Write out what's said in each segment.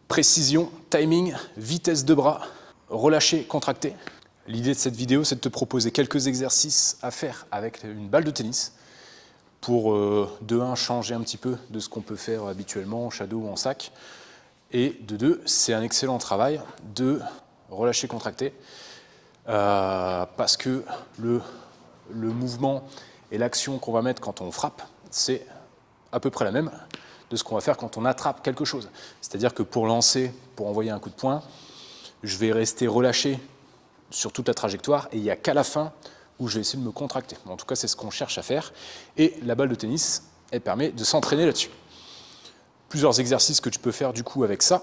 Précision, timing, vitesse de bras, relâcher, contracter. L'idée de cette vidéo, c'est de te proposer quelques exercices à faire avec une balle de tennis pour, de 1, changer un petit peu de ce qu'on peut faire habituellement en shadow ou en sac. Et de 2, c'est un excellent travail de relâcher, contracter, parce que le mouvement et l'action qu'on va mettre quand on frappe, c'est à peu près la même de ce qu'on va faire quand on attrape quelque chose. C'est-à-dire que pour lancer, pour envoyer un coup de poing, je vais rester relâché sur toute la trajectoire et il n'y a qu'à la fin où je vais essayer de me contracter. En tout cas, c'est ce qu'on cherche à faire. Et la balle de tennis, elle permet de s'entraîner là-dessus. Plusieurs exercices que tu peux faire du coup avec ça.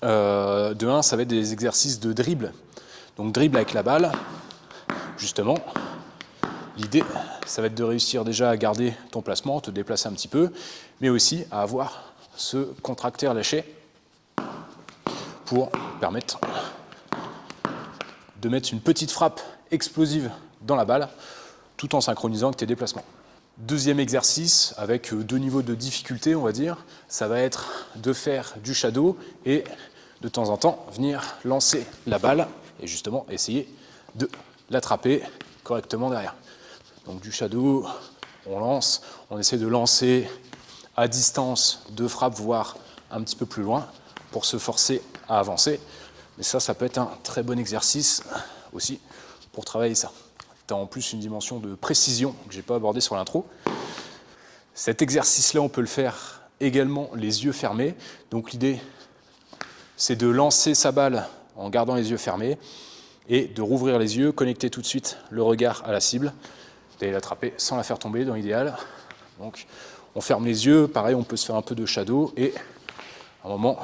De 1, ça va être des exercices de dribble. Donc dribble avec la balle, justement. L'idée, ça va être de réussir déjà à garder ton placement, te déplacer un petit peu, mais aussi à avoir ce contracté relâché pour permettre de mettre une petite frappe explosive dans la balle tout en synchronisant avec tes déplacements. Deuxième exercice, avec 2 niveaux de difficulté, on va dire, ça va être de faire du shadow et de temps en temps venir lancer la balle et justement essayer de l'attraper correctement derrière. Donc du shadow, on lance, on essaie de lancer à distance de frappe, voire un petit peu plus loin, pour se forcer à avancer. Mais ça peut être un très bon exercice aussi pour travailler ça. Tu as en plus une dimension de précision que je n'ai pas abordée sur l'intro. Cet exercice-là, on peut le faire également les yeux fermés. Donc l'idée, c'est de lancer sa balle en gardant les yeux fermés et de rouvrir les yeux, connecter tout de suite le regard à la cible, d'aller l'attraper sans la faire tomber dans l'idéal. Donc on ferme les yeux, pareil, on peut se faire un peu de shadow et à un moment,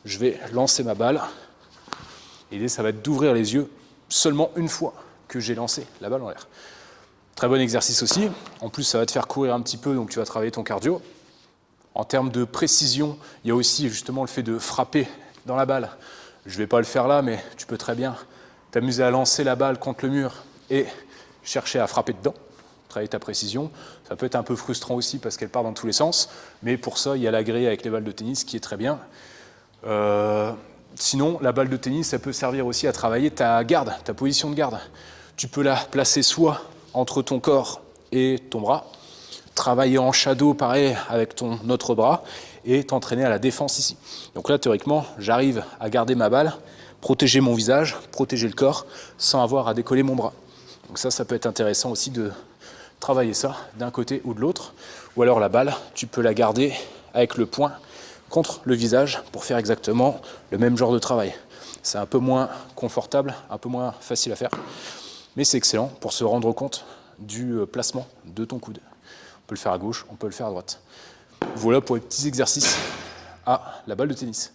je vais lancer ma balle. L'idée, ça va être d'ouvrir les yeux seulement une fois que j'ai lancé la balle en l'air. Très bon exercice aussi. En plus, ça va te faire courir un petit peu, donc tu vas travailler ton cardio. En termes de précision, il y a aussi justement le fait de frapper dans la balle. Je ne vais pas le faire là, mais tu peux très bien t'amuser à lancer la balle contre le mur et chercher à frapper dedans, travailler ta précision. Ça peut être un peu frustrant aussi parce qu'elle part dans tous les sens, mais pour ça, il y a la grille avec les balles de tennis qui est très bien. Sinon, la balle de tennis, ça peut servir aussi à travailler ta garde, ta position de garde. Tu peux la placer soit entre ton corps et ton bras, travailler en shadow, pareil, avec ton autre bras, et t'entraîner à la défense ici. Donc là, théoriquement, j'arrive à garder ma balle, protéger mon visage, protéger le corps, sans avoir à décoller mon bras. Donc ça peut être intéressant aussi de travailler ça d'un côté ou de l'autre. Ou alors la balle, tu peux la garder avec le poing contre le visage pour faire exactement le même genre de travail. C'est un peu moins confortable, un peu moins facile à faire, mais c'est excellent pour se rendre compte du placement de ton coude. On peut le faire à gauche, on peut le faire à droite. Voilà pour les petits exercices à la balle de tennis.